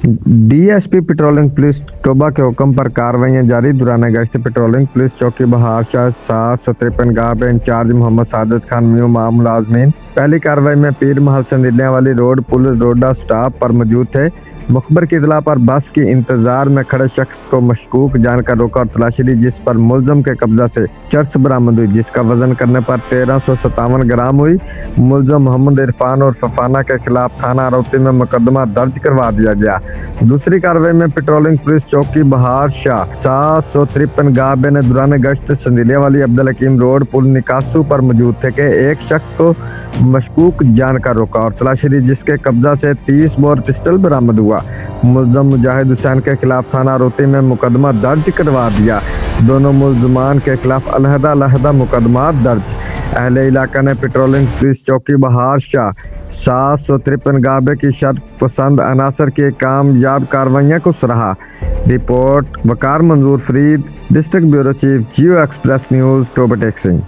D S P patrolling police Toba के हुक्म पर कार्रवाइयां जारी। दौरान गश्त पेट्रोलिंग पुलिस चौकी बहार शाह 753 गाह इंचार्ज मोहम्मद सादिक खान म्यू मुलाजमीन पहली कार्रवाई में पीर महल संदीलियां वाली रोड पुलिस रोडा स्टाफ पर मौजूद थे। मुखबर की इतला पर बस की इंतजार में खड़े शख्स को मशकूक जानकर रोका और तलाशी ली, जिस पर मुलजम के कब्जा से चरस बरामद हुई, जिसका वजन करने पर 1357 ग्राम हुई। मुलजम मोहम्मद इरफान और फफाना के खिलाफ थाना आरोपी में मुकदमा दर्ज करवा दिया गया। दूसरी कार्रवाई में पेट्रोलिंग पुलिस चौकी बहार शाह 753 गाह ने दौरान गश्त संदीलिया वाली अब्दुल हकीम रोड पुल निकासू पर मौजूद थे कि एक शख्स को मशकूक जानकर रोका और तलाशी ली, जिसके कब्जा से 30 बोर पिस्टल बरामद हुआ। मुलजम मुजाहिद हुसैन के खिलाफ थाना आरोपी में मुकदमा दर्ज करवा दिया। दोनों मुलजमान के खिलाफ अलहदा मुकदमा दर्ज। अहले इलाका ने पेट्रोलिंग पुलिस चौकी बहार शाह 753 गाबे की शर्त पसंद अनासर की कामयाब कार्रवाइयों को सराहा। Report Waqar Manzoor Farid, district bureau chief, Geo Express News, Toba Tek Singh.